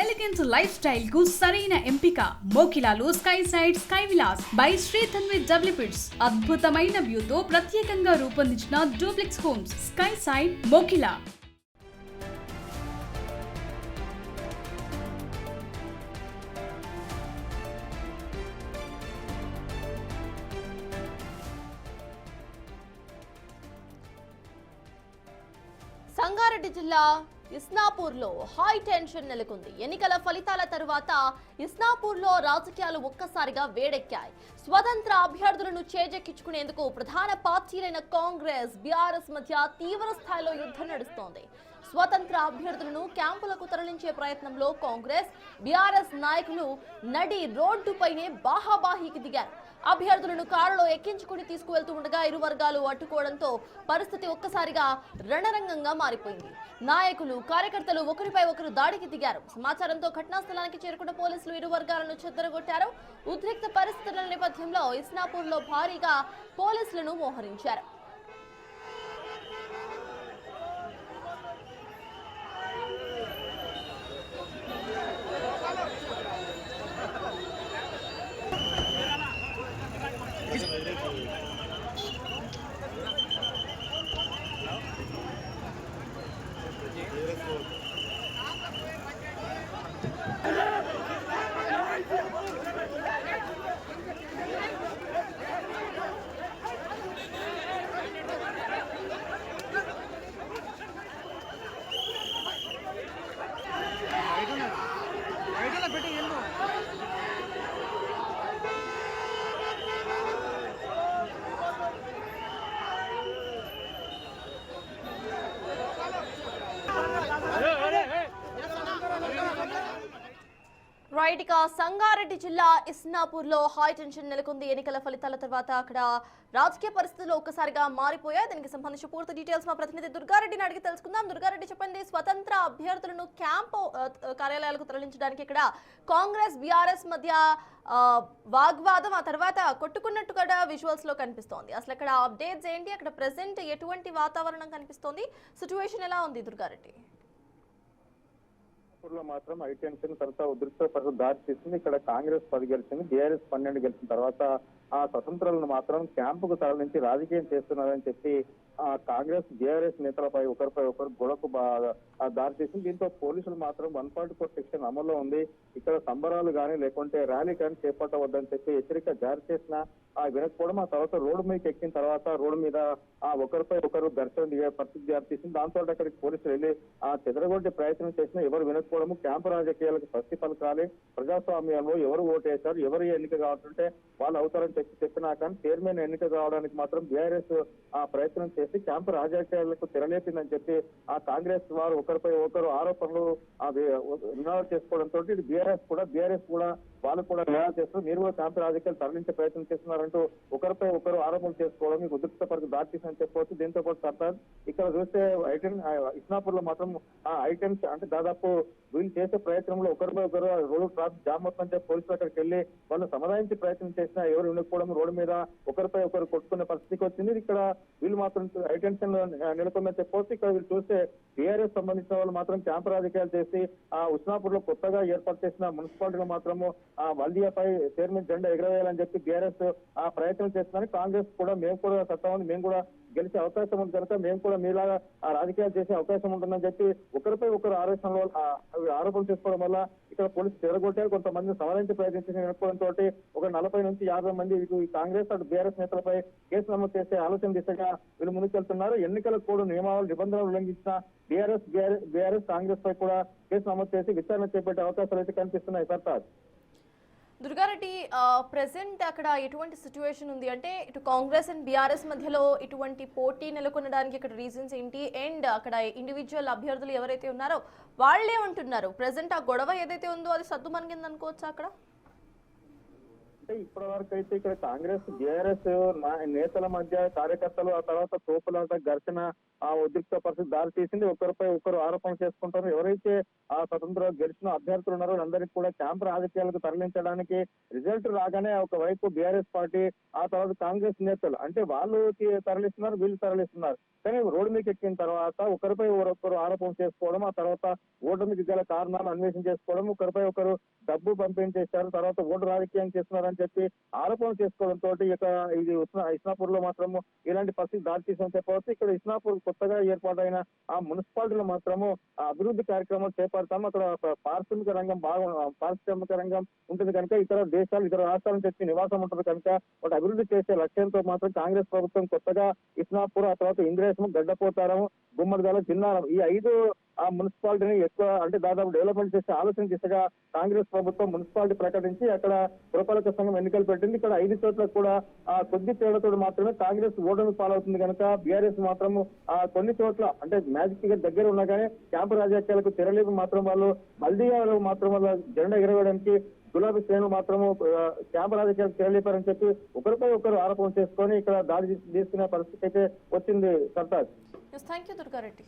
Elegance life style కు సరైన ఎంపిక మోకిలాలో sky side sky villas by Shri Dhanvi developers. అద్భుతమైన వ్యూతో ప్రత్యేకంగా రూపొందించిన duplex homes sky side Mokila. Sangareddy జిల్లా ఇస్నాపూర్లో హై టెన్షన్ నెలకొంది. ఎన్నికల ఫలితాల తరువాత ఇస్నాపూర్లో రాజకీయాలు ఒక్కసారిగా వేడెక్కాయి. స్వతంత్ర అభ్యర్థులను చేజెక్కించుకునేందుకు ప్రధాన పార్టీలైన కాంగ్రెస్, బీఆర్ఎస్ మధ్య తీవ్ర స్థాయిలో యుద్ధం నడుస్తోంది. స్వతంత్ర అభ్యర్థులను క్యాంపులకు తరలించే ప్రయత్నంలో కాంగ్రెస్, బీఆర్ఎస్ నాయకులు నడి రోడ్డుపైనే బాహాబాహీకి దిగారు. అభ్యర్థులను కారులో ఎక్కించుకుని తీసుకువెళ్తూ ఉండగా ఇరు వర్గాలు అడ్డుకోవడంతో పరిస్థితి ఒక్కసారిగా రణరంగంగా మారిపోయింది. నాయకులు, కార్యకర్తలు ఒకరిపై ఒకరు దాడికి దిగారు. సమాచారంతో ఘటనా స్థలానికి చేరుకున్న పోలీసులు ఇరు వర్గాలను చెదరగొట్టారు. ఉద్రిక్త పరిస్థితుల నేపథ్యంలో ఇస్నాపూర్లో భారీగా పోలీసులను మోహరించారు. రైట్, ఇక సంగారెడ్డి జిల్లా ఇస్నాపూర్లో హై టెన్షన్ నెలకొంది. ఎన్నికల ఫలితాల తర్వాత అక్కడ రాజకీయ పరిస్థితులు ఒక్కసారిగా మారిపోయాయి. దానికి సంబంధించి పూర్తి డీటెయిల్స్ మా ప్రతినిధి దుర్గారెడ్డిని అడిగి తెలుసుకుందాం. దుర్గారెడ్డి, చెప్పండి, స్వతంత్ర అభ్యర్థులను క్యాంపు కార్యాలయాలకు తరలించడానికి ఇక్కడ కాంగ్రెస్, బీఆర్ఎస్ మధ్య వాగ్వాదం, ఆ తర్వాత కొట్టుకున్నట్టు కూడా విజువల్స్ లో కనిపిస్తోంది. అసలు అక్కడ అప్డేట్స్ ఏంటి? అక్కడ ప్రెసెంట్ ఎటువంటి వాతావరణం కనిపిస్తోంది? సిచ్యువేషన్ ఎలా ఉంది దుర్గారెడ్డి? లో మాత్రం హై టెన్షన్ తర్వాత ఉద్రిక్త పరిస్థితి దారి తీసింది. ఇక్కడ కాంగ్రెస్ 10 గెలిచింది, బీఆర్ఎస్ 12 గెలిచిన తర్వాత ఆ స్వతంత్రాలను మాత్రం క్యాంపుకు తరలించి రాజకీయం చేస్తున్నారని చెప్పి కాంగ్రెస్, బీఆర్ఎస్ నేతలపై ఒకరిపై ఒకరు గొడవకు దారి తీసింది. దీంతో పోలీసులు మాత్రం 144 సెక్షన్ అమల్లో ఉంది. ఇక్కడ సంబరాలు కానీ లేకుంటే ర్యాలీ కానీ చేపట్టవద్దని చెప్పి హెచ్చరిక జారీ చేసిన వినకపోవడం, ఆ తర్వాత రోడ్డు మీదకి ఎక్కిన తర్వాత రోడ్డు మీద ఒకరిపై ఒకరు ఘర్షణ దిగే పరిస్థితి జారీ చేసింది. దాంతో అక్కడికి పోలీసులు వెళ్ళి చెదరగొట్టే ప్రయత్నం చేసినా ఎవరు వినకపోవడము, క్యాంపు రాజకీయాలకు స్వస్తి పలకాలి, ప్రజాస్వామ్యంలో ఎవరు ఓటేశారు, ఎవరు ఎన్నిక కావాలంటే వాళ్ళు అవుతారని చెప్పినా కానీ చైర్మన్ ఎన్నిక కావడానికి మాత్రం బీఆర్ఎస్ ప్రయత్నం చేసి క్యాంపు రాజకీయాలకు తెరలేపిందని చెప్పి కాంగ్రెస్ వారు ఒకరిపై ఒకరు ఆరోపణలు నినాదాలు చేసుకోవడంతో బీఆర్ఎస్ కూడా వాళ్ళు కూడా నినాదాలు చేస్తారు, మీరు కూడా క్యాంపు రాజకీయాలు తరలించే ప్రయత్నం చేస్తున్నారంటూ ఒకరిపై ఒకరు ఆరోపణలు చేసుకోవడం మీకు ఉద్రిక్త పరిస్థితి దాటిస్తుందని చెప్పవచ్చు. దీంతో పాటు సర్దార్ ఇక్కడ చూస్తే ఇస్నాపూర్ లో మాత్రం ఐటెన్స్ అంటే దాదాపు వీళ్ళు చేసే ప్రయత్నంలో ఒకరిపై ఒకరు రోడ్డు ట్రాఫిక్ జామ్ అవుతుందని చెప్పి పోలీసులు అక్కడికి వెళ్ళి వాళ్ళు సమాధానించే ప్రయత్నం చేసినా ఎవరు వినకపోవడం, రోడ్డు మీద ఒకరిపై ఒకరు కొట్టుకునే పరిస్థితికి వచ్చింది. ఇక్కడ వీళ్ళు మాత్రం ఐటెన్షన్ నెలకొందని చెప్పవచ్చు. ఇక్కడ వీళ్ళు చూస్తే బీఆర్ఎస్ సంబంధించిన వాళ్ళు మాత్రం క్యాంపు రాజకీయాలు చేసి ఉస్నాపూర్ లో కొత్తగా ఏర్పాటు చేసిన మున్సిపాలిటీలో మాత్రము వల్దియాపై చైర్మన్ జెండా ఎగరవేయాలని చెప్పి బీఆర్ఎస్ ప్రయత్నం చేస్తున్నారు. కాంగ్రెస్ కూడా మేము కూడా సత్తా ఉంది, మేము కూడా గెలిచే అవకాశం ఉంది కనుక మేము కూడా మీలాగా రాజకీయాలు చేసే అవకాశం ఉంటుందని చెప్పి ఒకరిపై ఒకరు ఆరోపణలు చేసుకోవడం వల్ల ఇక్కడ పోలీసులు చెదరగొట్టారు. కొంతమంది సమాధానించే ప్రయత్నించి వినకపోవడంతో ఒక 40 నుంచి 50 మంది ఇటు కాంగ్రెస్ అటు బీఆర్ఎస్ నేతలపై కేసు నమోదు చేసే ఆలోచన దిశగా వీళ్ళు ముందుకెళ్తున్నారు. ఎన్నికల కోడ్ నియమావళి నిబంధనలు ఉల్లంఘించిన బీఆర్ఎస్ కాంగ్రెస్ పై కూడా కేసు నమోదు చేసి విచారణ చేపట్టే అవకాశాలు అయితే కనిపిస్తున్నాయి. సర్తాజ్, దుర్గారెడ్డి, ప్రెసెంట్ అక్కడ ఎటువంటి సిచ్యువేషన్ ఉంది? అంటే ఇటు కాంగ్రెస్ అండ్ బీఆర్ఎస్ మధ్యలో ఇటువంటి పోటీ నెలకొనడానికి ఇక్కడ రీజన్స్ ఏంటి? అండ్ అక్కడ ఇండివిజువల్ అభ్యర్థులు ఎవరైతే ఉన్నారో వాళ్ళే ఉంటున్నారు. ప్రెసెంట్ ఆ గొడవ ఏదైతే ఉందో అది సద్దుమణిగింది అనుకోవచ్చా? అక్కడ అంటే ఇప్పటి వరకు అయితే ఇక్కడ కాంగ్రెస్ జేఆర్ఎస్ నేతల మధ్య కార్యకర్తలు ఆ తర్వాత తోపులాట ఘర్షణ ఆ ఉద్రిక్త పరిస్థితి దారి తీసింది. ఒకరిపై ఒకరు ఆరోపణలు చేసుకుంటారు. ఎవరైతే ఆ స్వతంత్ర గెలిచిన అభ్యర్థులు ఉన్నారో అందరికీ కూడా క్యాంప్ రాజకీయాలకు తరలించడానికి రిజల్ట్ రాగానే ఒకవైపు బీఆర్ఎస్ పార్టీ ఆ తర్వాత కాంగ్రెస్ నేతలు అంటే వాళ్ళు తరలిస్తున్నారు, వీళ్ళు తరలిస్తున్నారు. కానీ రోడ్డు మీకు ఎక్కిన తర్వాత ఒకరిపై ఒకరు ఆరోపణ చేసుకోవడం, ఆ తర్వాత ఓటమికి గల కారణాలు అన్వేషణ చేసుకోవడం, ఒకరిపై ఒకరు డబ్బు పంపించేశారు, తర్వాత ఓటు రాజకీయం చేస్తున్నారని చెప్పి ఆరోపణ చేసుకోవడంతో ఇక ఇది ఇస్నాపూర్ లో మాత్రము ఇలాంటి పరిస్థితి దారి తీసని చెప్పవచ్చు. ఇక్కడ ఇస్నాపూర్ కొత్తగా ఏర్పాటైన ఆ మున్సిపాలిటీలో మాత్రము ఆ అభివృద్ధి కార్యక్రమాలు చేపడతాము. అక్కడ పారిశ్రామిక రంగం ఉంటుంది కనుక ఇతర దేశాలు ఇతర రాష్ట్రాల నుంచి వచ్చి నివాసం ఉంటుంది కనుక వాటి అభివృద్ధి చేసే లక్ష్యంతో మాత్రం కాంగ్రెస్ ప్రభుత్వం కొత్తగా ఇస్నాపూర్, ఆ తర్వాత ఇంద్రేశం, గడ్డపోతారం, గుమ్మడిదల, చిన్నారం ఈ 5 ఆ మున్సిపాలిటీని ఎక్కువ అంటే దాదాపు డెవలప్మెంట్ చేసే ఆలోచన దిశగా కాంగ్రెస్ ప్రభుత్వం మున్సిపాలిటీ ప్రకటించి అక్కడ పురపాలక సంఘం ఎన్నికలు పెట్టింది. ఇక్కడ 5 చోట్ల కూడా ఆ కొద్ది తేడాతో మాత్రమే కాంగ్రెస్ ఓటమి పాలవుతుంది కనుక బీఆర్ఎస్ మాత్రం ఆ కొన్ని చోట్ల అంటే మ్యాజిక్ ఫిగర్ దగ్గర ఉన్నా కానీ క్యాంపు రాజకీయాలకు తెరలేపు మాత్రం వాళ్ళు మల్దీయాలు మాత్రం వాళ్ళ జెండా ఎగరవేయడానికి గులాబీ శ్రేణులు మాత్రము క్యాంపు రాజకీయాలకు తెరలేపారని చెప్పి ఒకరిపై ఒకరు ఆరోపణ చేసుకొని ఇక్కడ దాడి తీసుకునే పరిస్థితి అయితే వచ్చింది. సర్తాజ్. Thank you Durga Reddy.